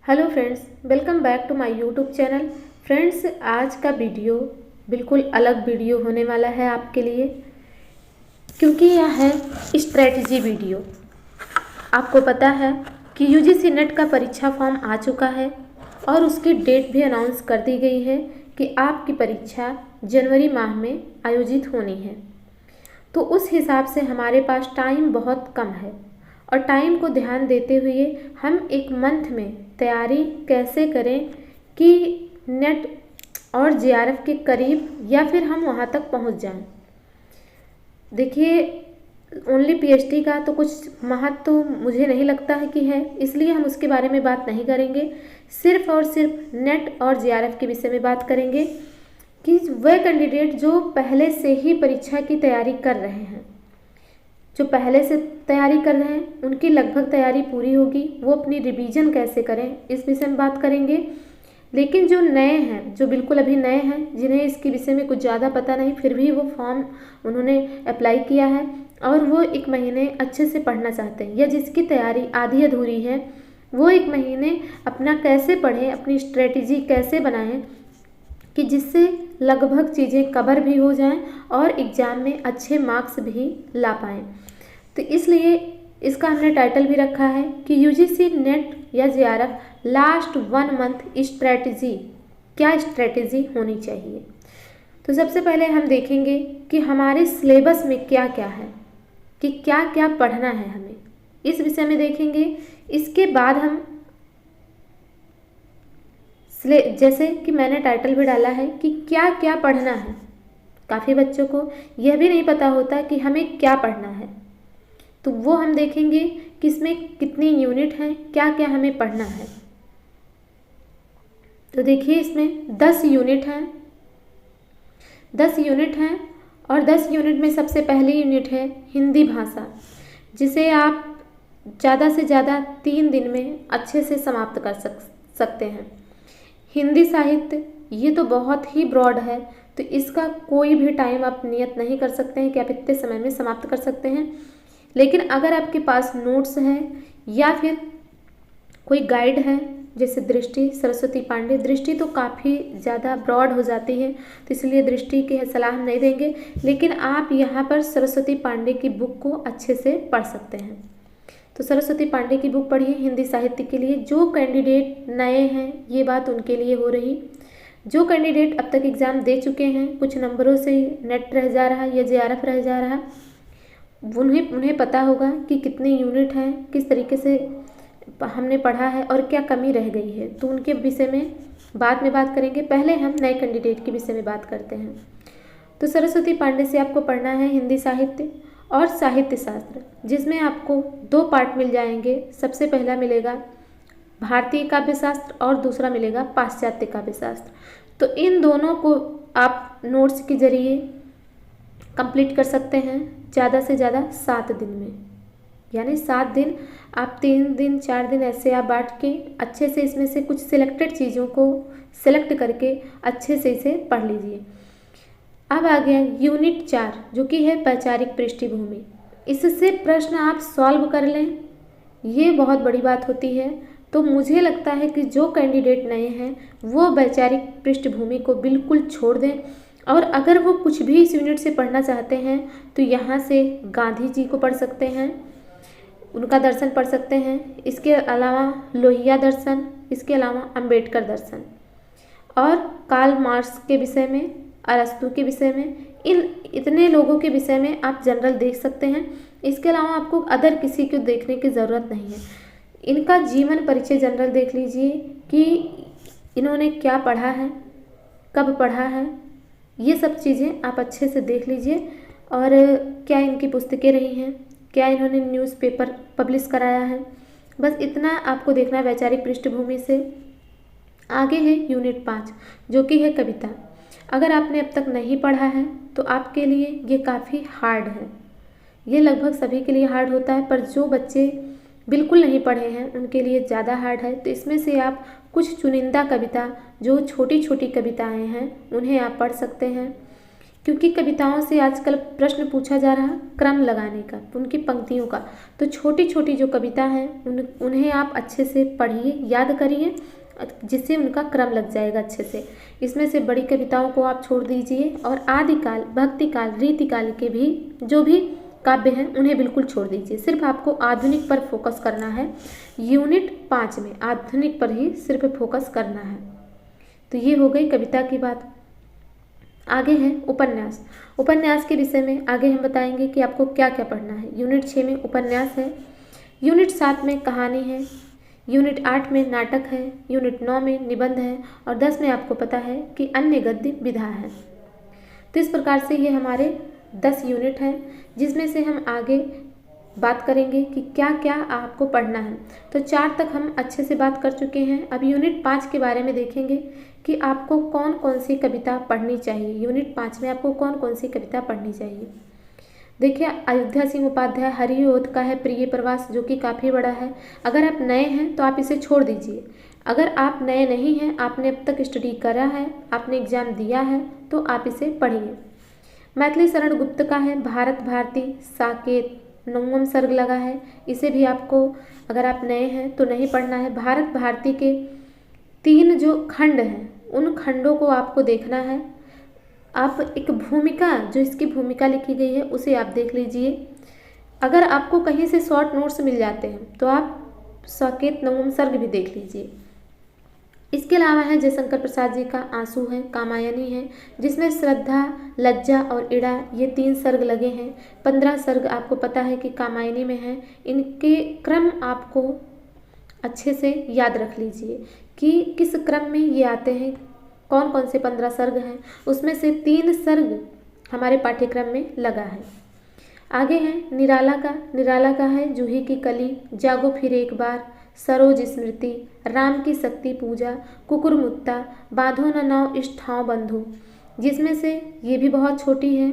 Hello friends, welcome back to my YouTube channel. Friends, आज का video बिल्कुल अलग वीडियो होने वाला है आपके लिए, क्योंकि यह है स्ट्रेटजी वीडियो। आपको पता है कि यूजीसी नेट का परीक्षा फॉर्म आ चुका है और उसकी डेट भी अनाउंस कर दी गई है कि आपकी परीक्षा जनवरी माह में आयोजित होनी है। तो उस हिसाब से हमारे पास टाइम बहुत कम है और टाइम को ध्यान देते हुए हम एक मंथ में तैयारी कैसे करें कि नेट और जेआरएफ के करीब या फिर हम वहाँ तक पहुँच जाएं। देखिए, ओनली पीएचडी का तो कुछ महत्व तो मुझे नहीं लगता है कि है, इसलिए हम उसके बारे में बात नहीं करेंगे। सिर्फ और सिर्फ नेट और जेआरएफ के विषय में बात करेंगे कि वह कैंडिडेट जो पहले से ही परीक्षा की तैयारी कर रहे हैं, जो पहले से तैयारी कर रहे हैं उनकी लगभग तैयारी पूरी होगी, वो अपनी रिवीजन कैसे करें इस विषय में बात करेंगे। लेकिन जो नए हैं, जो बिल्कुल अभी नए हैं, जिन्हें इसके विषय में कुछ ज़्यादा पता नहीं, फिर भी वो फॉर्म उन्होंने अप्लाई किया है और वो एक महीने अच्छे से पढ़ना चाहते हैं, या जिसकी तैयारी आधी अधूरी है, वो एक महीने अपना कैसे पढ़ें, अपनी स्ट्रेटजी कैसे बनाएं कि जिससे लगभग चीज़ें कवर भी हो जाएं और एग्ज़ाम में अच्छे मार्क्स भी ला पाएँ। तो इसलिए इसका हमने टाइटल भी रखा है कि यूजीसी नेट या जेआरएफ लास्ट 1 मंथ स्ट्रेटजी, क्या स्ट्रेटजी होनी चाहिए। तो सबसे पहले हम देखेंगे कि हमारे सिलेबस में क्या क्या है, कि क्या क्या पढ़ना है हमें, इस विषय में देखेंगे। इसके बाद हम जैसे कि मैंने टाइटल भी डाला है कि क्या क्या पढ़ना है। काफ़ी बच्चों को यह भी नहीं पता होता कि हमें क्या पढ़ना है, तो वो हम देखेंगे कि इसमें कितनी यूनिट हैं, क्या क्या हमें पढ़ना है। तो देखिए, इसमें 10 यूनिट हैं, 10 यूनिट हैं और 10 यूनिट में सबसे पहली यूनिट है हिंदी भाषा, जिसे आप ज़्यादा से ज़्यादा 3 दिन में अच्छे से समाप्त कर सकते हैं। हिंदी साहित्य ये तो बहुत ही ब्रॉड है, तो इसका कोई भी टाइम आप नियत नहीं कर सकते हैं कि आप इतने समय में समाप्त कर सकते हैं। लेकिन अगर आपके पास नोट्स हैं या फिर कोई गाइड है, जैसे दृष्टि, सरस्वती पांडे, दृष्टि तो काफ़ी ज़्यादा ब्रॉड हो जाती है, तो इसलिए दृष्टि की सलाह हम नहीं देंगे, लेकिन आप यहाँ पर सरस्वती पांडे की बुक को अच्छे से पढ़ सकते हैं। तो सरस्वती पांडे की बुक पढ़िए हिंदी साहित्य के लिए। जो कैंडिडेट नए हैं, ये बात उनके लिए हो रही। जो कैंडिडेट अब तक एग्ज़ाम दे चुके हैं, कुछ नंबरों से नेट रह जा रहा है या जेआरएफ रह जा रहा है, उन्हें पता होगा कि कितनी यूनिट है, किस तरीके से हमने पढ़ा है और क्या कमी रह गई है। तो उनके विषय में बाद में बात करेंगे। पहले हम नए कैंडिडेट के विषय में बात करते हैं। तो सरस्वती पांडे से आपको पढ़ना है हिंदी साहित्य और साहित्य शास्त्र, जिसमें आपको 2 पार्ट मिल जाएंगे। सबसे पहला मिलेगा भारतीय काव्यशास्त्र और दूसरा मिलेगा पाश्चात्य काव्यशास्त्र। तो इन दोनों को आप नोट्स के जरिए कंप्लीट कर सकते हैं ज़्यादा से ज़्यादा 7 दिन में, यानी 7 दिन आप 3 दिन 4 दिन ऐसे आप बांट के अच्छे से इसमें से कुछ सिलेक्टेड चीज़ों को सिलेक्ट करके अच्छे से इसे पढ़ लीजिए। अब आ गया यूनिट 4, जो कि है वैचारिक पृष्ठभूमि। इससे प्रश्न आप सॉल्व कर लें, ये बहुत बड़ी बात होती है। तो मुझे लगता है कि जो कैंडिडेट नए हैं वो वैचारिक पृष्ठभूमि को बिल्कुल छोड़ दें, और अगर वो कुछ भी इस यूनिट से पढ़ना चाहते हैं तो यहाँ से गांधी जी को पढ़ सकते हैं, उनका दर्शन पढ़ सकते हैं। इसके अलावा लोहिया दर्शन, इसके अलावा अंबेडकर दर्शन और कार्ल मार्क्स के विषय में, अरस्तू के विषय में, इन इतने लोगों के विषय में आप जनरल देख सकते हैं। इसके अलावा आपको अदर किसी को देखने की ज़रूरत नहीं है। इनका जीवन परिचय जनरल देख लीजिए कि इन्होंने क्या पढ़ा है, कब पढ़ा है, ये सब चीज़ें आप अच्छे से देख लीजिए। और क्या इनकी पुस्तकें रही हैं, क्या इन्होंने न्यूज़पेपर पब्लिश कराया है, बस इतना आपको देखना है वैचारिक पृष्ठभूमि से। आगे है यूनिट 5, जो कि है कविता। अगर आपने अब तक नहीं पढ़ा है तो आपके लिए ये काफ़ी हार्ड है, ये लगभग सभी के लिए हार्ड होता है, पर जो बच्चे बिल्कुल नहीं पढ़े हैं उनके लिए ज़्यादा हार्ड है। तो इसमें से आप कुछ चुनिंदा कविता, जो छोटी छोटी कविताएं हैं, उन्हें आप पढ़ सकते हैं। क्योंकि कविताओं से आजकल प्रश्न पूछा जा रहा क्रम लगाने का, उनकी पंक्तियों का। तो छोटी छोटी जो कविता है उन्हें आप अच्छे से पढ़िए, याद करिए, जिससे उनका क्रम लग जाएगा अच्छे से। इसमें से बड़ी कविताओं को आप छोड़ दीजिए और आदिकाल, भक्तिकाल, रीतिकाल के भी जो भी काव्य हैं उन्हें बिल्कुल छोड़ दीजिए। सिर्फ आपको आधुनिक पर फोकस करना है। यूनिट 5 में आधुनिक पर ही सिर्फ फोकस करना है। तो ये हो गई कविता की बात। आगे है उपन्यास। उपन्यास के विषय में आगे हम बताएंगे कि आपको क्या क्या पढ़ना है। यूनिट 6 में उपन्यास है, यूनिट 7 में कहानी है, यूनिट 8 में नाटक है, यूनिट 9 में निबंध है और 10 में आपको पता है कि अन्य गद्य विधा है। तो इस प्रकार से ये हमारे 10 यूनिट हैं, जिसमें से हम आगे बात करेंगे कि क्या क्या आपको पढ़ना है। तो 4 तक हम अच्छे से बात कर चुके हैं। अब यूनिट 5 के बारे में देखेंगे कि आपको कौन कौन सी कविता पढ़नी चाहिए। यूनिट 5 में आपको कौन कौन सी कविता पढ़नी चाहिए। देखिए, अयोध्या सिंह उपाध्याय हरिओद का है प्रिय प्रवास, जो कि काफ़ी बड़ा है। अगर आप नए हैं तो आप इसे छोड़ दीजिए। अगर आप नए नहीं हैं, आपने अब तक स्टडी करा है, आपने एग्ज़ाम दिया है, तो आप इसे पढ़िए। मैथिली शरण गुप्त का है भारत भारती साकेत, 9वां सर्ग लगा है। इसे भी आपको, अगर आप नए हैं तो नहीं पढ़ना है। भारत भारती के 3 जो खंड हैं उन खंडों को आपको देखना है। आप एक भूमिका, जो इसकी भूमिका लिखी गई है उसे आप देख लीजिए। अगर आपको कहीं से शॉर्ट नोट्स मिल जाते हैं तो आप साकेत 9वां सर्ग भी देख लीजिए। इसके अलावा है जयशंकर प्रसाद जी का आंसू है, कामायनी है, जिसमें श्रद्धा, लज्जा और इड़ा ये 3 सर्ग लगे हैं। 15 सर्ग आपको पता है कि कामायनी में है। इनके क्रम आपको अच्छे से याद रख लीजिए कि किस क्रम में ये आते हैं, कौन कौन से 15 सर्ग हैं। उसमें से 3 सर्ग हमारे पाठ्यक्रम में लगा है। आगे है निराला का। निराला का है जूही की कली, जागो फिर एक बार, सरोज स्मृति, राम की शक्ति पूजा, कुकुरमुत्ता, बांधो न नाव इष्ट ठाव बंधु, जिसमें से ये भी बहुत छोटी है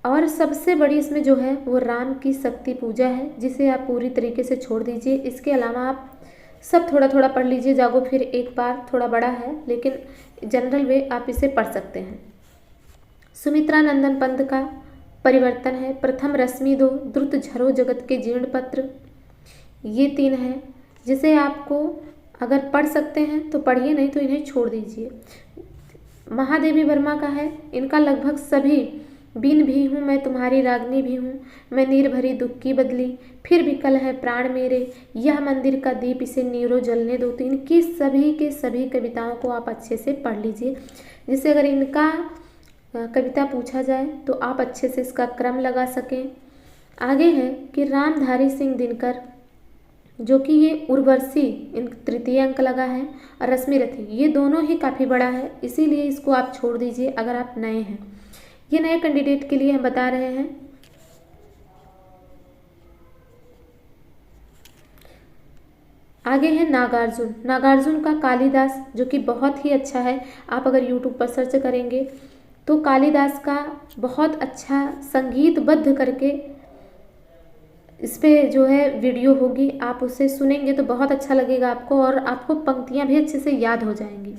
और सबसे बड़ी इसमें जो है वो राम की शक्ति पूजा है, जिसे आप पूरी तरीके से छोड़ दीजिए। इसके अलावा आप सब थोड़ा थोड़ा पढ़ लीजिए। जागो फिर एक बार थोड़ा बड़ा है, लेकिन जनरल वे आप इसे पढ़ सकते हैं। सुमित्रा नंदन पंत का परिवर्तन है, प्रथम रश्मि दो, द्रुत झरो जगत के जीर्ण पत्र, ये 3 हैं, जिसे आपको अगर पढ़ सकते हैं तो पढ़िए, नहीं तो इन्हें छोड़ दीजिए। महादेवी वर्मा का है, इनका लगभग सभी, बीन भी हूँ मैं तुम्हारी रागनी भी हूँ, मैं नीर भरी दुख की बदली, फिर भी कल है प्राण मेरे, यह मंदिर का दीप इसे नीरो जलने दो। तो इनकी सभी के सभी कविताओं को आप अच्छे से पढ़ लीजिए, जिससे अगर इनका कविता पूछा जाए तो आप अच्छे से इसका क्रम लगा सकें। आगे है कि रामधारी सिंह दिनकर, जो कि ये उर्वशी, इन 3य अंक लगा है, और रश्मि रथी, ये दोनों ही काफ़ी बड़ा है, इसीलिए इसको आप छोड़ दीजिए अगर आप नए हैं। ये नए कैंडिडेट के लिए हम बता रहे हैं। आगे है नागार्जुन। नागार्जुन का कालिदास, जो कि बहुत ही अच्छा है। आप अगर यूट्यूब पर सर्च करेंगे तो कालिदास का बहुत अच्छा संगीतबद्ध करके इस पर जो है वीडियो होगी, आप उसे सुनेंगे तो बहुत अच्छा लगेगा आपको, और आपको पंक्तियाँ भी अच्छे से याद हो जाएंगी।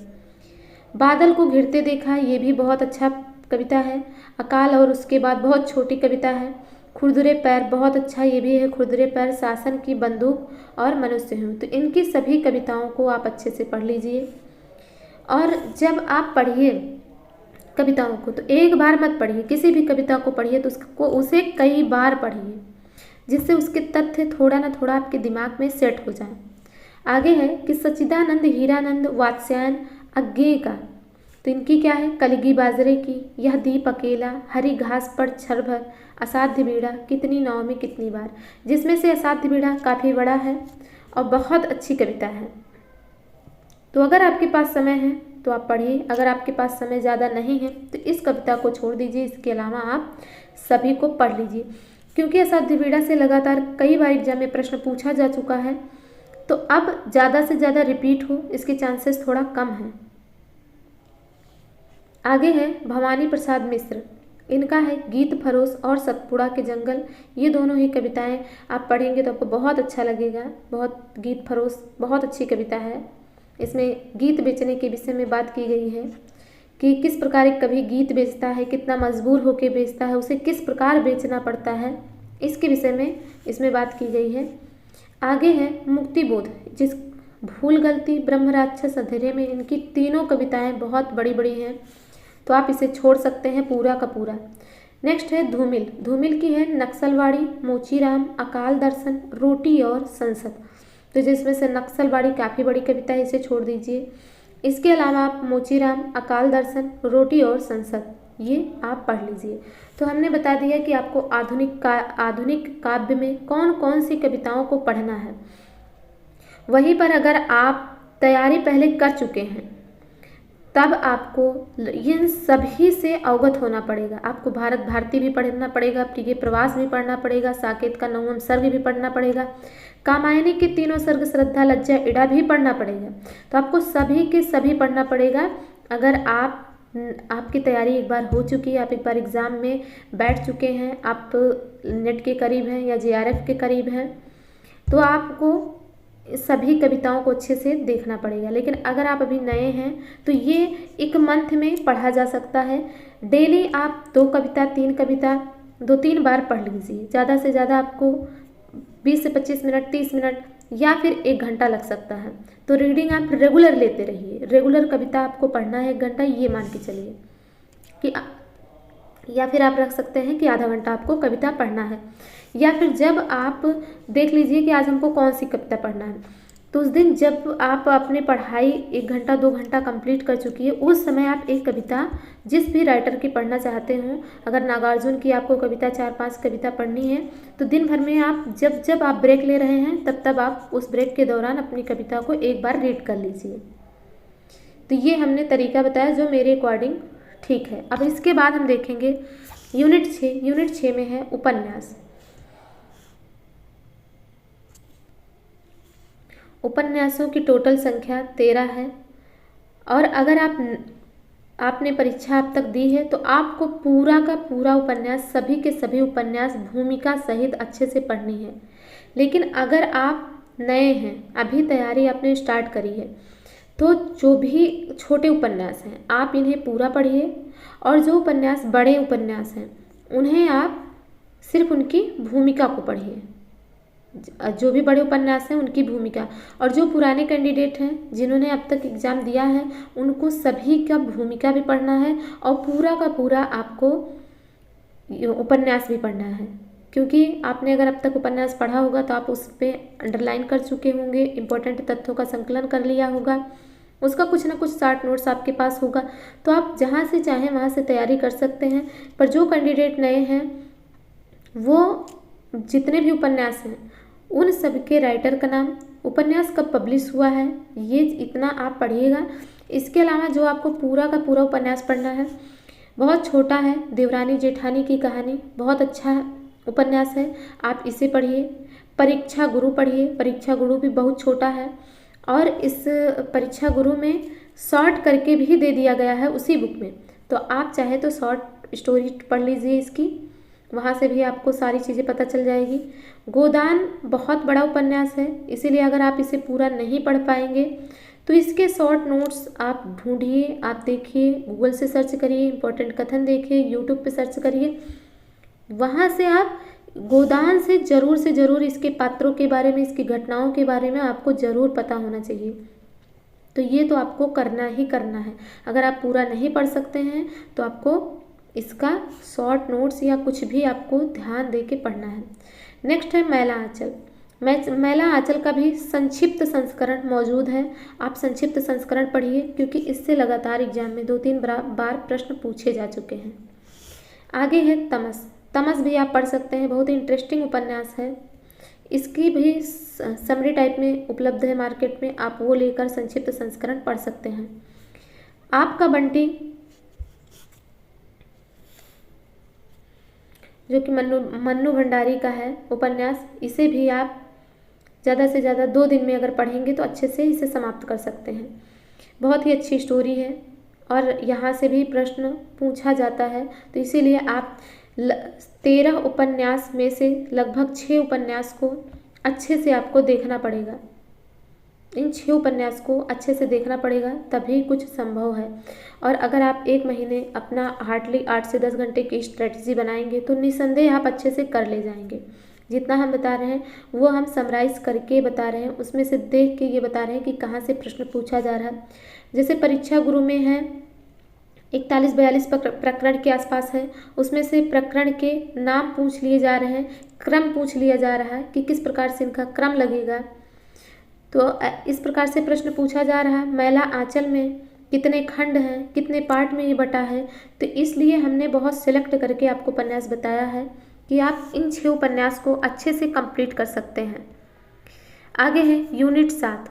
बादल को घिरते देखा, ये भी बहुत अच्छा कविता है। अकाल और उसके बाद बहुत छोटी कविता है। खुरदुरे पैर बहुत अच्छा, ये भी है। खुरदुरे पैर, शासन की बंदूक और मनुष्य हूँ। तो इनकी सभी कविताओं को आप अच्छे से पढ़ लीजिए। और जब आप पढ़िए कविताओं को तो एक बार मत पढ़िए, किसी भी कविता को पढ़िए तो उसे कई बार पढ़िए, जिससे उसके तथ्य थोड़ा ना थोड़ा आपके दिमाग में सेट हो जाए। आगे है कि सच्चिदानंद हीरानंद वात्स्यायन अज्ञेय का, तो इनकी क्या है, कलगी बाजरे की, यह दीप अकेला, हरी घास पर क्षण भर, असाध्य बीड़ा, कितनी नाव में कितनी बार, जिसमें से असाध्य बीड़ा काफ़ी बड़ा है और बहुत अच्छी कविता है। तो अगर आपके पास समय है तो आप पढ़िए, अगर आपके पास समय ज़्यादा नहीं है तो इस कविता को छोड़ दीजिए। इसके अलावा आप सभी को पढ़ लीजिए, क्योंकि असाध्य बीड़ा से लगातार कई बार एग्जाम में प्रश्न पूछा जा चुका है, तो अब ज़्यादा से ज़्यादा रिपीट हो इसके चांसेस थोड़ा कम हैं। आगे है भवानी प्रसाद मिश्र, इनका है गीत फरोश और सतपुड़ा के जंगल, ये दोनों ही कविताएं आप पढ़ेंगे तो आपको बहुत अच्छा लगेगा। बहुत गीत फरोश बहुत अच्छी कविता है, इसमें गीत बेचने के विषय में बात की गई है। कि किस प्रकार एक कवि गीत बेचता है, कितना मजबूर होकर बेचता है, उसे किस प्रकार बेचना पड़ता है, इसके विषय में इसमें बात की गई है। आगे है मुक्तिबोध, जिस भूल गलती, ब्रह्म राक्षस, अंधेरे में, इनकी तीनों कविताएं बहुत बड़ी बड़ी हैं, तो आप इसे छोड़ सकते हैं पूरा का पूरा। नेक्स्ट है धूमिल। धूमिल की है नक्सलवाड़ी, मोचीराम, अकाल दर्शन, रोटी और संसद। तो जिसमें से नक्सलवाड़ी काफ़ी बड़ी कविता है, इसे छोड़ दीजिए। इसके अलावा आप मोचीराम, अकाल दर्शन, रोटी और संसद ये आप पढ़ लीजिए। तो हमने बता दिया कि आपको आधुनिक काव्य में कौन कौन सी कविताओं को पढ़ना है। वहीं पर अगर आप तैयारी पहले कर चुके हैं तब आपको इन सभी से अवगत होना पड़ेगा। आपको भारत भारती भी पढ़ना पड़ेगा, प्रिय प्रवास भी पढ़ना पड़ेगा, साकेत का 9वां सर्ग भी पढ़ना पड़ेगा, कामायनी के 3 सर्ग, श्रद्धा, लज्जा, इड़ा भी पढ़ना पड़ेगा। तो आपको सभी के सभी पढ़ना पड़ेगा। अगर आपकी तैयारी एक बार हो चुकी है, आप एक बार एग्ज़ाम में बैठ चुके हैं, आप नेट के करीब हैं या JRF के करीब हैं, तो आपको सभी कविताओं को अच्छे से देखना पड़ेगा। लेकिन अगर आप अभी नए हैं तो ये एक मंथ में पढ़ा जा सकता है। डेली आप 2 कविता 3 कविता 2-3 बार पढ़ लीजिए। ज़्यादा से ज़्यादा आपको 20 से 25 मिनट, 30 मिनट या फिर 1 घंटा लग सकता है। तो रीडिंग आप रेगुलर लेते रहिए। रेगुलर कविता आपको पढ़ना है 1 घंटा, ये मान के चलिए कि या फिर आप रख सकते हैं कि आधा घंटा आपको कविता पढ़ना है। या फिर जब आप देख लीजिए कि आज हमको कौन सी कविता पढ़ना है, तो उस दिन जब आप अपने पढ़ाई 1 घंटा 2 घंटा कंप्लीट कर चुकी है, उस समय आप एक कविता जिस भी राइटर की पढ़ना चाहते हो, अगर नागार्जुन की आपको कविता 4-5 कविता पढ़नी है, तो दिन भर में आप जब आप ब्रेक ले रहे हैं तब आप उस ब्रेक के दौरान अपनी कविता को एक बार रीड कर लीजिए। तो ये हमने तरीका बताया जो मेरे अकॉर्डिंग ठीक है। अब इसके बाद हम देखेंगे यूनिट 6। यूनिट 6 में है उपन्यास। उपन्यासों की टोटल संख्या 13 है। और अगर आपने परीक्षा अब तक दी है तो आपको पूरा का पूरा उपन्यास, सभी के सभी उपन्यास भूमिका सहित अच्छे से पढ़नी है। लेकिन अगर आप नए हैं, अभी तैयारी आपने स्टार्ट करी है, तो जो भी छोटे उपन्यास हैं आप इन्हें पूरा पढ़िए, और जो उपन्यास बड़े उपन्यास हैं उन्हें आप सिर्फ उनकी भूमिका को पढ़िए। जो भी बड़े उपन्यास हैं उनकी भूमिका, और जो पुराने कैंडिडेट हैं जिन्होंने अब तक एग्ज़ाम दिया है उनको सभी का भूमिका भी पढ़ना है, और पूरा का पूरा आपको उपन्यास भी पढ़ना है। क्योंकि आपने अगर अब तक उपन्यास पढ़ा होगा तो आप उस पर अंडरलाइन कर चुके होंगे, इम्पोर्टेंट तथ्यों का संकलन कर लिया होगा, उसका कुछ ना कुछ शार्ट नोट्स आपके पास होगा, तो आप जहाँ से चाहें वहाँ से तैयारी कर सकते हैं। पर जो कैंडिडेट नए हैं वो जितने भी उपन्यास हैं उन सब के राइटर का नाम, उपन्यास कब पब्लिश हुआ है, ये इतना आप पढ़िएगा। इसके अलावा जो आपको पूरा का पूरा उपन्यास पढ़ना है, बहुत छोटा है, देवरानी जेठानी की कहानी, बहुत अच्छा उपन्यास है, आप इसे पढ़िए। परीक्षा गुरु पढ़िए, परीक्षा गुरु भी बहुत छोटा है, और इस परीक्षा गुरु में शॉर्ट करके भी दे दिया गया है उसी बुक में, तो आप चाहे तो शॉर्ट स्टोरी पढ़ लीजिए इसकी, वहाँ से भी आपको सारी चीज़ें पता चल जाएगी। गोदान बहुत बड़ा उपन्यास है, इसीलिए अगर आप इसे पूरा नहीं पढ़ पाएंगे तो इसके शॉर्ट नोट्स आप ढूंढिए, आप देखिए, गूगल से सर्च करिए, इम्पोर्टेंट कथन देखिए, यूट्यूब पे सर्च करिए, वहाँ से आप गोदान से ज़रूर इसके पात्रों के बारे में, इसकी घटनाओं के बारे में आपको ज़रूर पता होना चाहिए। तो ये तो आपको करना ही करना है। अगर आप पूरा नहीं पढ़ सकते हैं तो आपको इसका शॉर्ट नोट्स या कुछ भी आपको ध्यान दे के पढ़ना है। नेक्स्ट है मैला आंचल। मैला आंचल का भी संक्षिप्त संस्करण मौजूद है, आप संक्षिप्त संस्करण पढ़िए, क्योंकि इससे लगातार एग्जाम में 2-3 बार प्रश्न पूछे जा चुके हैं। आगे है तमस। तमस भी आप पढ़ सकते हैं, बहुत ही इंटरेस्टिंग उपन्यास है, इसकी भी समरी टाइप में उपलब्ध है मार्केट में, आप वो लेकर संक्षिप्त संस्करण पढ़ सकते हैं। आपका बंटी जो कि मन्नू भंडारी का है उपन्यास, इसे भी आप ज़्यादा से ज़्यादा 2 दिन में अगर पढ़ेंगे तो अच्छे से इसे समाप्त कर सकते हैं। बहुत ही अच्छी स्टोरी है और यहाँ से भी प्रश्न पूछा जाता है, तो इसीलिए आप 13 उपन्यास में से लगभग 6 उपन्यास को अच्छे से आपको देखना पड़ेगा। इन 6 उपन्यास को अच्छे से देखना पड़ेगा, तभी कुछ संभव है। और अगर आप एक महीने अपना हार्डली 8 से 10 घंटे की स्ट्रेटजी बनाएंगे तो निसंदेह आप अच्छे से कर ले जाएंगे। जितना हम बता रहे हैं वो हम समराइज़ करके बता रहे हैं, उसमें से देख के ये बता रहे हैं कि कहाँ से प्रश्न पूछा जा रहा है। जैसे परीक्षा गुरु में है 41-42 प्रकरण के आसपास है, उसमें से प्रकरण के नाम पूछ लिए जा रहे हैं, क्रम पूछ लिया जा रहा है कि किस प्रकार से इनका क्रम लगेगा। तो इस प्रकार से प्रश्न पूछा जा रहा है। मैला आंचल में कितने खंड हैं, कितने पार्ट में ये बटा है, तो इसलिए हमने बहुत सिलेक्ट करके आपको उपन्यास बताया है कि आप इन 6 उपन्यास को अच्छे से कंप्लीट कर सकते हैं। आगे है यूनिट 7।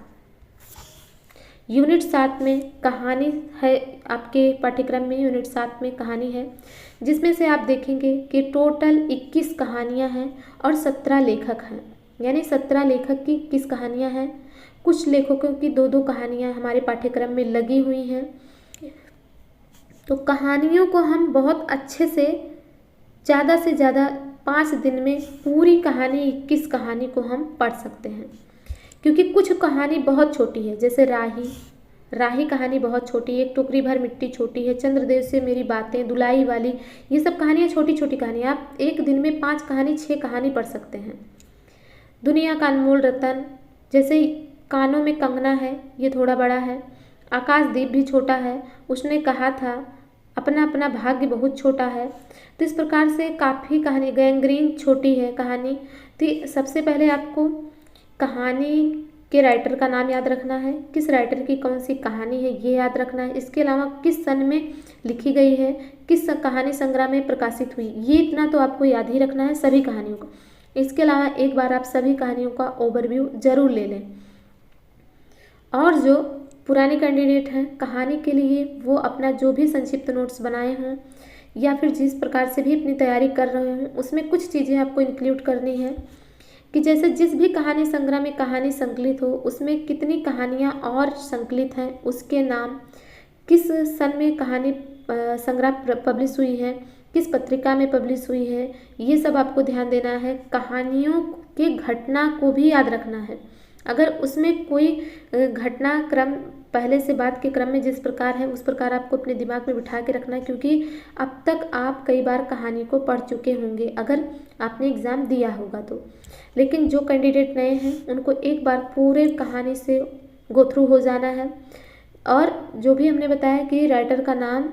यूनिट 7 में कहानी है, आपके पाठ्यक्रम में यूनिट 7 में कहानी है, जिसमें से आप देखेंगे कि टोटल 21 कहानियाँ हैं और 17 लेखक हैं। यानी 17 लेखक की 21 कहानियाँ हैं। कुछ लेखकों की 2-2 कहानियाँ हमारे पाठ्यक्रम में लगी हुई हैं। तो कहानियों को हम बहुत अच्छे से ज़्यादा 5 दिन में पूरी कहानी 21 कहानी को हम पढ़ सकते हैं। क्योंकि कुछ कहानी बहुत छोटी है, जैसे राही कहानी बहुत छोटी है, एक टोकरी भर मिट्टी छोटी है, चंद्रदेव से मेरी बातें, दुलाई वाली, ये सब कहानियाँ छोटी छोटी कहानियाँ। आप एक दिन में 5 कहानी 6 कहानी पढ़ सकते हैं। दुनिया का अनमोल रतन, जैसे कानों में कंगना है, ये थोड़ा बड़ा है। आकाशदीप भी छोटा है, उसने कहा था अपना अपना भाग्य बहुत छोटा है। तो इस प्रकार से काफ़ी कहानी, गैंग्रीन छोटी है कहानी। तो सबसे पहले आपको कहानी के राइटर का नाम याद रखना है, किस राइटर की कौन सी कहानी है ये याद रखना है। इसके अलावा किस सन में लिखी गई है, किस कहानी संग्रह में प्रकाशित हुई, ये इतना तो आपको याद ही रखना है सभी कहानियों को। इसके अलावा एक बार आप सभी कहानियों का ओवरव्यू जरूर ले लें। और जो पुराने कैंडिडेट हैं कहानी के लिए, वो अपना जो भी संक्षिप्त नोट्स बनाए हों या फिर जिस प्रकार से भी अपनी तैयारी कर रहे हों, उसमें कुछ चीज़ें आपको इंक्लूड करनी है कि जैसे जिस भी कहानी संग्रह में कहानी संकलित हो, उसमें कितनी कहानियाँ और संकलित हैं, उसके नाम, किस सन में कहानी संग्रह पब्लिश हुई है, किस पत्रिका में पब्लिश हुई है, ये सब आपको ध्यान देना है। कहानियों के घटना को भी याद रखना है। अगर उसमें कोई घटनाक्रम पहले से बाद के क्रम में जिस प्रकार है उस प्रकार आपको अपने दिमाग में बिठा के रखना है, क्योंकि अब तक आप कई बार कहानी को पढ़ चुके होंगे अगर आपने एग्ज़ाम दिया होगा तो। लेकिन जो कैंडिडेट नए हैं उनको एक बार पूरे कहानी से गो थ्रू हो जाना है। और जो भी हमने बताया कि राइटर का नाम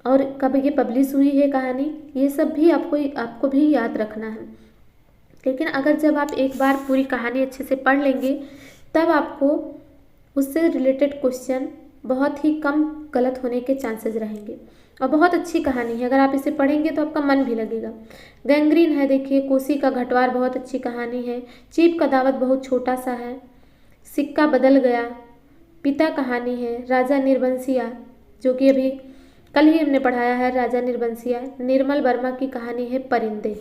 और कब ये पब्लिश हुई है कहानी, ये सब भी आपको भी याद रखना है। लेकिन अगर जब आप एक बार पूरी कहानी अच्छे से पढ़ लेंगे तब आपको उससे रिलेटेड क्वेश्चन बहुत ही कम गलत होने के चांसेस रहेंगे। और बहुत अच्छी कहानी है, अगर आप इसे पढ़ेंगे तो आपका मन भी लगेगा। गैंग्रीन है, देखिए कोसी का घटवार बहुत अच्छी कहानी है। चीप का दावत बहुत छोटा सा है। सिक्का बदल गया, पिता कहानी है। राजा निर्बंसिया, जो कि अभी कल ही हमने पढ़ाया है, राजा निर्बंसिया। निर्मल वर्मा की कहानी है परिंदे।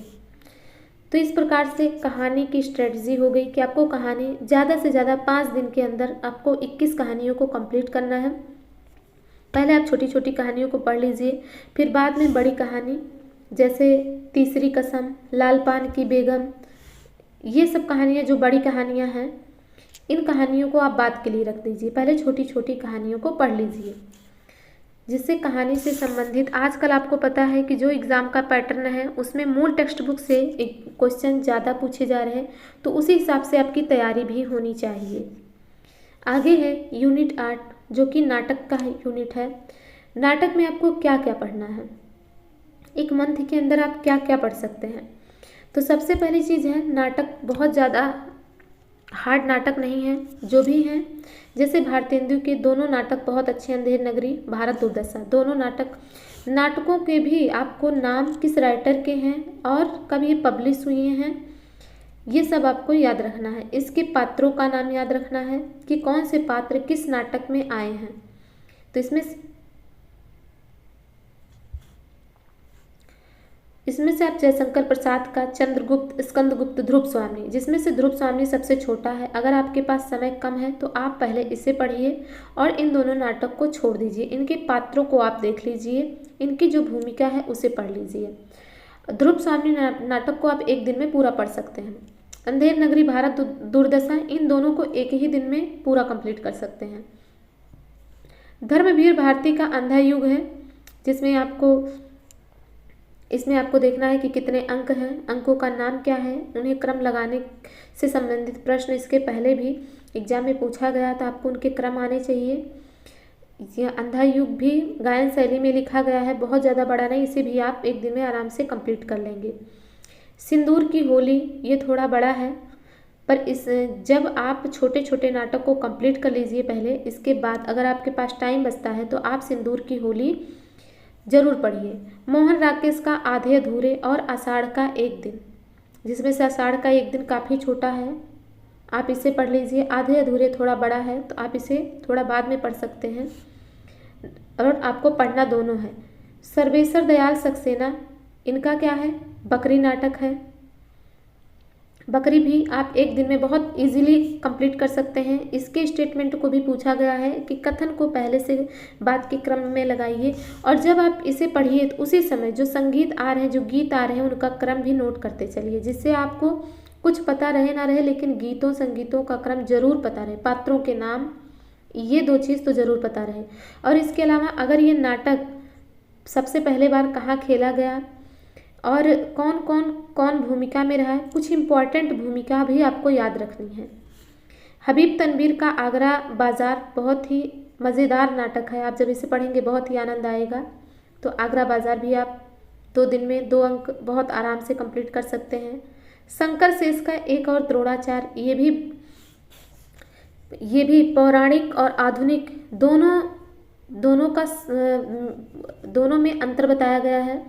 तो इस प्रकार से कहानी की स्ट्रेटजी हो गई कि आपको कहानी ज़्यादा से ज़्यादा 5 दिन के अंदर आपको 21 कहानियों को कंप्लीट करना है। पहले आप छोटी छोटी कहानियों को पढ़ लीजिए, फिर बाद में बड़ी कहानी जैसे तीसरी कसम, लाल पान की बेगम, ये सब कहानियाँ जो बड़ी कहानियाँ हैं, इन कहानियों को आप बाद के लिए रख दीजिए। पहले छोटी छोटी कहानियों को पढ़ लीजिए, जिससे कहानी से संबंधित आजकल आपको पता है कि जो एग्ज़ाम का पैटर्न है उसमें मूल टेक्स्ट बुक से एक क्वेश्चन ज़्यादा पूछे जा रहे हैं, तो उसी हिसाब से आपकी तैयारी भी होनी चाहिए। आगे है यूनिट 8, जो कि नाटक का यूनिट है। नाटक में आपको क्या क्या पढ़ना है, एक मंथ के अंदर आप क्या क्या पढ़ सकते हैं। तो सबसे पहली चीज़ है, नाटक बहुत ज़्यादा हार्ड नाटक नहीं है। जो भी हैं, जैसे भारतेंदु के दोनों नाटक बहुत अच्छे, अंधेर नगरी, भारत दुर्दशा, दोनों नाटकों के भी आपको नाम किस राइटर के हैं और कब ये पब्लिश हुए हैं, ये सब आपको याद रखना है। इसके पात्रों का नाम याद रखना है कि कौन से पात्र किस नाटक में आए हैं। तो इसमें से आप जयशंकर प्रसाद का चंद्रगुप्त, स्कंदगुप्त, ध्रुव स्वामी, जिसमें से ध्रुव स्वामी सबसे छोटा है। अगर आपके पास समय कम है तो आप पहले इसे पढ़िए और इन दोनों नाटक को छोड़ दीजिए। इनके पात्रों को आप देख लीजिए, इनकी जो भूमिका है उसे पढ़ लीजिए। ध्रुव स्वामी नाटक को आप एक दिन में पूरा पढ़ सकते हैं। अंधेर नगरी, भारत दुर्दशा, इन दोनों को एक ही दिन में पूरा कंप्लीट कर सकते हैं। धर्मवीर भारती का अंधा युग है, जिसमें इसमें आपको देखना है कि कितने अंक हैं, अंकों का नाम क्या है, उन्हें क्रम लगाने से संबंधित प्रश्न इसके पहले भी एग्जाम में पूछा गया था, आपको उनके क्रम आने चाहिए। यह अंधा युग भी गायन शैली में लिखा गया है, बहुत ज़्यादा बड़ा नहीं, इसे भी आप एक दिन में आराम से कंप्लीट कर लेंगे। सिंदूर की होली, ये थोड़ा बड़ा है, पर जब आप छोटे छोटे नाटक को कंप्लीट कर लीजिए पहले, इसके बाद अगर आपके पास टाइम बचता है तो आप सिंदूर की होली जरूर पढ़िए। मोहन राकेश का आधे अधूरे और आषाढ़ का एक दिन, जिसमें से आषाढ़ का एक दिन काफ़ी छोटा है, आप इसे पढ़ लीजिए। आधे अधूरे थोड़ा बड़ा है तो आप इसे थोड़ा बाद में पढ़ सकते हैं, और आपको पढ़ना दोनों है। सर्वेश्वर दयाल सक्सेना, इनका क्या है, बकरी नाटक है। बकरी भी आप एक दिन में बहुत इजीली कंप्लीट कर सकते हैं। इसके स्टेटमेंट को भी पूछा गया है कि कथन को पहले से बात के क्रम में लगाइए, और जब आप इसे पढ़िए तो उसी समय जो संगीत आ रहे हैं, जो गीत आ रहे हैं, उनका क्रम भी नोट करते चलिए, जिससे आपको कुछ पता रहे ना रहे, लेकिन गीतों संगीतों का क्रम जरूर पता रहे, पात्रों के नाम, ये दो चीज़ तो ज़रूर पता रहे। और इसके अलावा अगर ये नाटक सबसे पहले बार कहाँ खेला गया और कौन भूमिका में रहा है, कुछ इम्पॉर्टेंट भूमिका भी आपको याद रखनी है। हबीब तनवीर का आगरा बाज़ार बहुत ही मज़ेदार नाटक है, आप जब इसे पढ़ेंगे बहुत ही आनंद आएगा। तो आगरा बाज़ार भी आप 2 दिन में 2 अंक बहुत आराम से कंप्लीट कर सकते हैं। शंकर शेष का एक और द्रोणाचार, ये भी पौराणिक और आधुनिक दोनों में अंतर बताया गया है।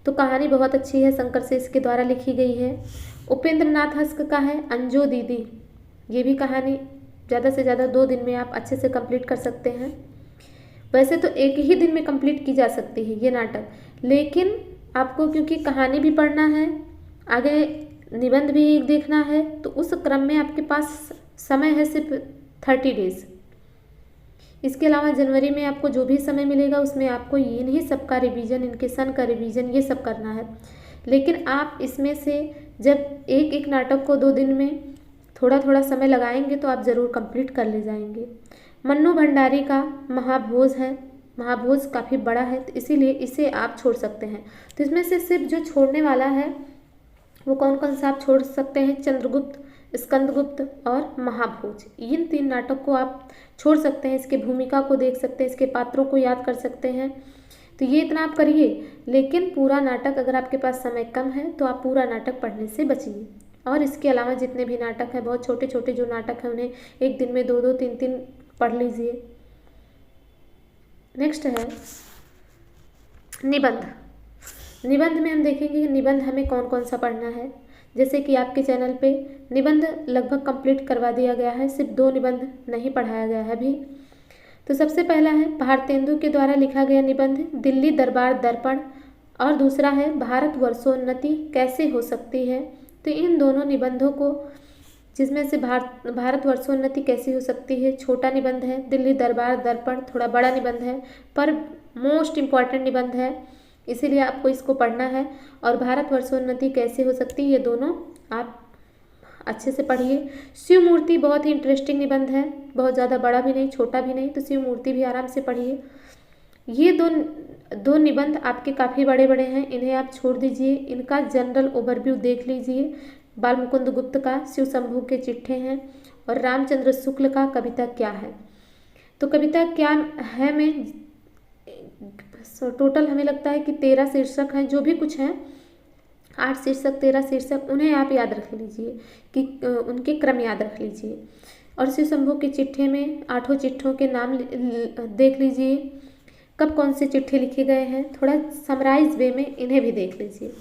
तो कहानी बहुत अच्छी है, शंकर शेष के द्वारा लिखी गई है। उपेंद्र नाथ हस्क का है अंजो दीदी, ये भी कहानी ज़्यादा से ज़्यादा 2 दिन में आप अच्छे से कंप्लीट कर सकते हैं। वैसे तो एक ही दिन में कंप्लीट की जा सकती है ये नाटक, लेकिन आपको क्योंकि कहानी भी पढ़ना है, आगे निबंध भी देखना है, तो उस क्रम में आपके पास समय है सिर्फ 30 डेज। इसके अलावा जनवरी में आपको जो भी समय मिलेगा उसमें आपको इन्हीं सब का रिवीजन, इनके सन का रिवीजन, ये सब करना है। लेकिन आप इसमें से जब एक एक नाटक को 2 दिन में थोड़ा थोड़ा समय लगाएंगे तो आप ज़रूर कंप्लीट कर ले जाएंगे। मन्नू भंडारी का महाभोज है, महाभोज काफ़ी बड़ा है, तो इसीलिए इसे आप छोड़ सकते हैं। तो इसमें से सिर्फ जो छोड़ने वाला है वो कौन सा आप छोड़ सकते हैं, चंद्रगुप्त, स्कंदगुप्त और महाभोज, इन 3 नाटक को आप छोड़ सकते हैं। इसके भूमिका को देख सकते हैं, इसके पात्रों को याद कर सकते हैं। तो ये इतना आप करिए, लेकिन पूरा नाटक अगर आपके पास समय कम है तो आप पूरा नाटक पढ़ने से बचिए। और इसके अलावा जितने भी नाटक हैं, बहुत छोटे छोटे जो नाटक हैं, उन्हें एक दिन में 2-2, 3-3 पढ़ लीजिए। नेक्स्ट है निबंध। निबंध में हम देखेंगे कि निबंध हमें कौन सा पढ़ना है। जैसे कि आपके चैनल पे निबंध लगभग कंप्लीट करवा दिया गया है, सिर्फ 2 निबंध नहीं पढ़ाया गया है अभी। तो सबसे पहला है भारतेंदु के द्वारा लिखा गया निबंध दिल्ली दरबार दर्पण, और दूसरा है भारत वर्षोन्नति कैसे हो सकती है। तो इन दोनों निबंधों को, जिसमें से भारत वर्षोन्नति कैसी हो सकती है छोटा निबंध है, दिल्ली दरबार दर्पण थोड़ा बड़ा निबंध है, पर मोस्ट इम्पॉर्टेंट निबंध है, इसीलिए आपको इसको पढ़ना है। और भारत वर्षोन्नति कैसे हो सकती है, ये दोनों आप अच्छे से पढ़िए। शिव मूर्ति बहुत ही इंटरेस्टिंग निबंध है, बहुत ज़्यादा बड़ा भी नहीं छोटा भी नहीं, तो शिव मूर्ति भी आराम से पढ़िए। ये दो निबंध आपके काफ़ी बड़े बड़े हैं, इन्हें आप छोड़ दीजिए। इनका जनरल ओवरव्यू देख लीजिए। बाल मुकुंद गुप्त का शिव शंभू के चिट्ठे हैं, और रामचंद्र शुक्ल का कविता क्या है। तो कविता क्या है में टोटल हमें लगता है कि 13 शीर्षक हैं, जो भी कुछ हैं 8 शीर्षक 13 शीर्षक, उन्हें आप याद रख लीजिए कि उनके क्रम याद रख लीजिए। और शिव शंभू के चिट्ठे में 8 चिट्ठों के नाम देख लीजिए, कब कौन से चिट्ठे लिखे गए हैं, थोड़ा समराइज वे में इन्हें भी देख लीजिए।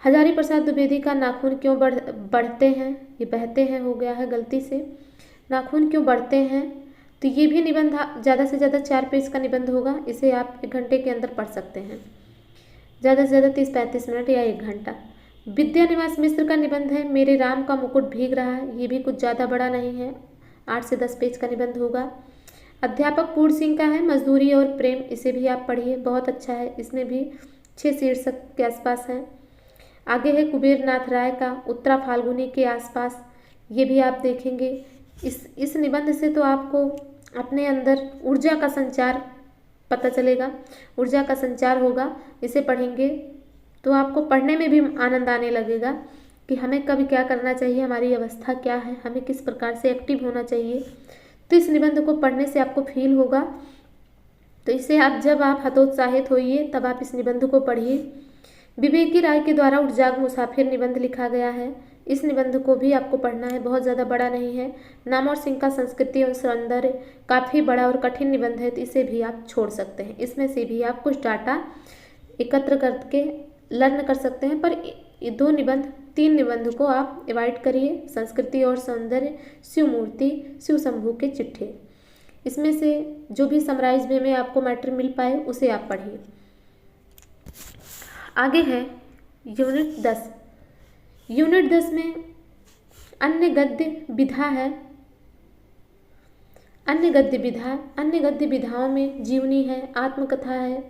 हजारी प्रसाद द्विवेदी का नाखून क्यों बढ़ते हैं, ये बहते हैं हो गया है गलती से, नाखून क्यों बढ़ते हैं। तो ये भी निबंध ज़्यादा से ज़्यादा 4 पेज का निबंध होगा, इसे आप 1 घंटे के अंदर पढ़ सकते हैं, ज़्यादा से ज़्यादा 30-35 मिनट या 1 घंटा। विद्यानिवास मिश्र का निबंध है मेरे राम का मुकुट भीग रहा है, ये भी कुछ ज़्यादा बड़ा नहीं है, 8 से 10 पेज का निबंध होगा। अध्यापक पूर्ण सिंह का है मजदूरी और प्रेम, इसे भी आप पढ़िए, बहुत अच्छा है, इसमें भी 6 शीर्षक के आसपास है। आगे है कुबेर नाथ राय का उत्तरा फाल्गुनी के आसपास, ये भी आप देखेंगे। इस निबंध से तो आपको अपने अंदर ऊर्जा का संचार पता चलेगा, ऊर्जा का संचार होगा। इसे पढ़ेंगे तो आपको पढ़ने में भी आनंद आने लगेगा कि हमें कब क्या करना चाहिए, हमारी अवस्था क्या है, हमें किस प्रकार से एक्टिव होना चाहिए। तो इस निबंध को पढ़ने से आपको फील होगा। तो इसे जब आप हतोत्साहित होइए तब आप इस निबंध को पढ़िए। विवेकी राय के द्वारा उठजाग मुसाफिर निबंध लिखा गया है। इस निबंध को भी आपको पढ़ना है, बहुत ज़्यादा बड़ा नहीं है। नामवर सिंह का संस्कृति और सौंदर्य काफ़ी बड़ा और कठिन निबंध है, तो इसे भी आप छोड़ सकते हैं। इसमें से भी आप कुछ डाटा एकत्र करके लर्न कर सकते हैं, पर ये 3 निबंध को आप अवॉइड करिए। संस्कृति और सौंदर्य, शिव मूर्ति, शिव शंभू के चिट्ठे, इसमें से जो भी समराइज वे में आपको मैटर मिल पाए उसे आप पढ़िए। आगे है यूनिट 10। यूनिट 10 में अन्य गद्य विधा है। अन्य गद्य विधाओं में जीवनी है, आत्मकथा है।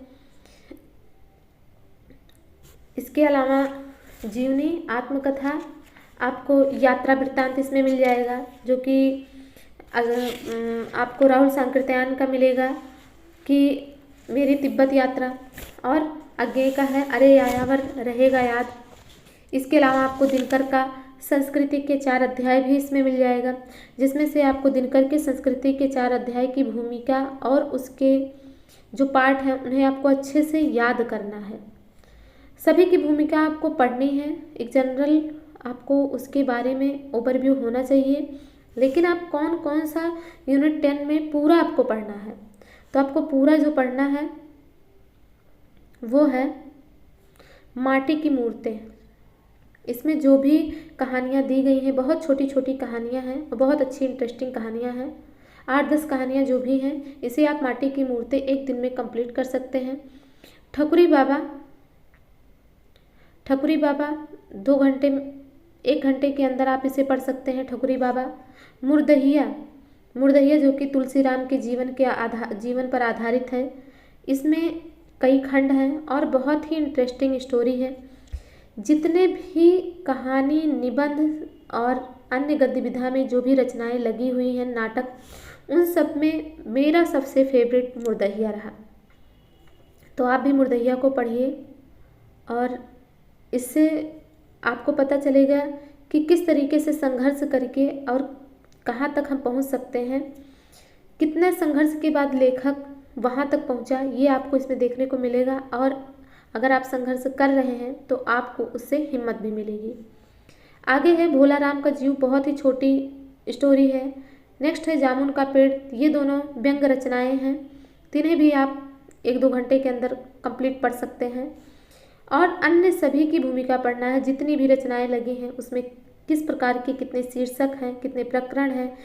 इसके अलावा जीवनी, आत्मकथा, आपको यात्रा वृत्तांत इसमें मिल जाएगा, जो कि आपको राहुल सांकृत्यायन का मिलेगा कि मेरी तिब्बत यात्रा, और अज्ञेय का है अरे यायावर रहेगा याद। इसके अलावा आपको दिनकर का संस्कृति के 4 अध्याय भी इसमें मिल जाएगा, जिसमें से आपको दिनकर के संस्कृति के 4 अध्याय की भूमिका और उसके जो पार्ट हैं उन्हें आपको अच्छे से याद करना है। सभी की भूमिका आपको पढ़नी है, एक जनरल आपको उसके बारे में ओवरव्यू होना चाहिए। लेकिन आप कौन कौन सा यूनिट 10 में पूरा आपको पढ़ना है, तो आपको पूरा जो पढ़ना है वो है माटी की मूर्तें। इसमें जो भी कहानियाँ दी गई हैं बहुत छोटी छोटी कहानियाँ हैं और बहुत अच्छी इंटरेस्टिंग कहानियाँ हैं। 8-10 कहानियाँ जो भी हैं, इसे आप माटी की मूर्तें एक दिन में कंप्लीट कर सकते हैं। ठकुरी बाबा 2 घंटे 1 घंटे के अंदर आप इसे पढ़ सकते हैं। ठकुरी बाबा। मुर्दहिया जो कि तुलसीराम के जीवन पर आधारित है। इसमें कई खंड हैं और बहुत ही इंटरेस्टिंग स्टोरी है। जितने भी कहानी, निबंध और अन्य गद्य विधा में जो भी रचनाएं लगी हुई हैं, नाटक, उन सब में मेरा सबसे फेवरेट मुर्दहिया रहा। तो आप भी मुर्दहिया को पढ़िए और इससे आपको पता चलेगा कि किस तरीके से संघर्ष करके और कहाँ तक हम पहुँच सकते हैं, कितने संघर्ष के बाद लेखक वहाँ तक पहुँचा, ये आपको इसमें देखने को मिलेगा। और अगर आप संघर्ष कर रहे हैं तो आपको उससे हिम्मत भी मिलेगी। आगे है भोला राम का जीव, बहुत ही छोटी स्टोरी है। नेक्स्ट है जामुन का पेड़, ये दोनों व्यंग रचनाएं हैं। तिन्हें भी आप 1-2 घंटे के अंदर कंप्लीट पढ़ सकते हैं। और अन्य सभी की भूमिका पढ़ना है, जितनी भी रचनाएं लगी हैं उसमें किस प्रकार के कितने शीर्षक हैं, कितने प्रकरण हैं,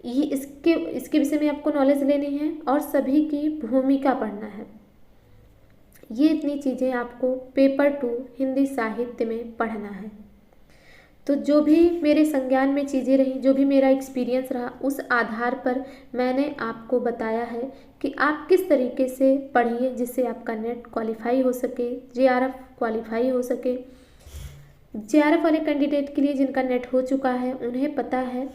ये इसके विषय में आपको नॉलेज लेनी है और सभी की भूमिका पढ़ना है। ये इतनी चीज़ें आपको पेपर 2 हिंदी साहित्य में पढ़ना है। तो जो भी मेरे संज्ञान में चीज़ें रही, जो भी मेरा एक्सपीरियंस रहा, उस आधार पर मैंने आपको बताया है कि आप किस तरीके से पढ़िए जिससे आपका नेट क्वालिफाई हो सके, JRF क्वालिफाई हो सके। JRF वाले कैंडिडेट के लिए जिनका नेट हो चुका है उन्हें पता है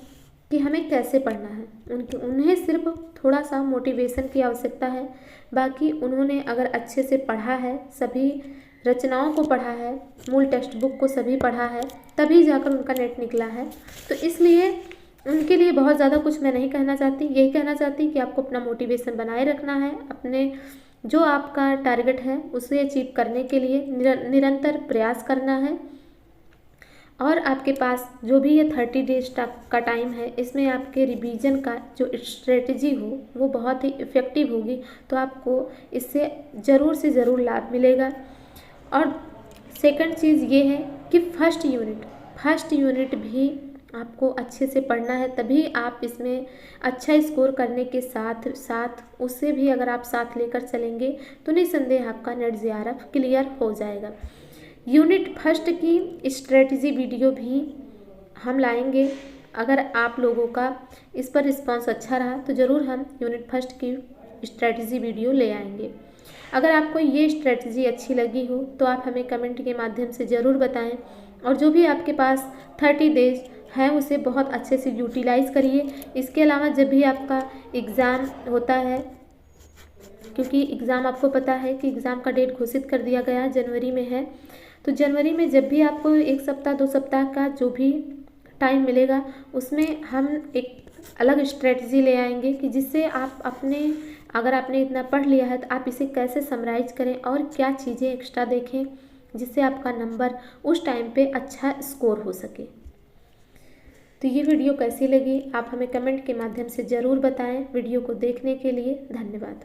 कि हमें कैसे पढ़ना है। उन्हें सिर्फ थोड़ा सा मोटिवेशन की आवश्यकता है। बाकी उन्होंने अगर अच्छे से पढ़ा है, सभी रचनाओं को पढ़ा है, मूल टेक्स्ट बुक को सभी पढ़ा है, तभी जाकर उनका नेट निकला है। तो इसलिए उनके लिए बहुत ज़्यादा कुछ मैं नहीं कहना चाहती, यही कहना चाहती कि आपको अपना मोटिवेशन बनाए रखना है, अपने जो आपका टारगेट है उसे अचीव करने के लिए निरंतर प्रयास करना है। और आपके पास जो भी ये 30 डेज का टाइम है, इसमें आपके रिवीजन का जो स्ट्रेटजी हो वो बहुत ही इफ़ेक्टिव होगी, तो आपको इससे ज़रूर से ज़रूर लाभ मिलेगा। और सेकंड चीज़ ये है कि फर्स्ट यूनिट भी आपको अच्छे से पढ़ना है, तभी आप इसमें अच्छा स्कोर करने के साथ साथ उससे भी अगर आप साथ लेकर चलेंगे तो निसंदेह आपका नेट JRF क्लियर हो जाएगा। यूनिट फर्स्ट की स्ट्रेटजी वीडियो भी हम लाएंगे। अगर आप लोगों का इस पर रिस्पांस अच्छा रहा तो ज़रूर हम यूनिट फर्स्ट की स्ट्रेटजी वीडियो ले आएंगे। अगर आपको ये स्ट्रेटजी अच्छी लगी हो तो आप हमें कमेंट के माध्यम से ज़रूर बताएं, और जो भी आपके पास 30 डेज है उसे बहुत अच्छे से यूटिलाइज़ करिए। इसके अलावा जब भी आपका एग्ज़ाम होता है, क्योंकि एग्ज़ाम आपको पता है कि एग्ज़ाम का डेट घोषित कर दिया गया है, जनवरी में है, तो जनवरी में जब भी आपको 1 सप्ताह 2 सप्ताह का जो भी टाइम मिलेगा उसमें हम एक अलग स्ट्रेटजी ले आएंगे कि जिससे आप अपने, अगर आपने इतना पढ़ लिया है तो आप इसे कैसे समराइज करें और क्या चीज़ें एक्स्ट्रा देखें जिससे आपका नंबर उस टाइम पे अच्छा स्कोर हो सके। तो ये वीडियो कैसी लगी आप हमें कमेंट के माध्यम से ज़रूर बताएं। वीडियो को देखने के लिए धन्यवाद।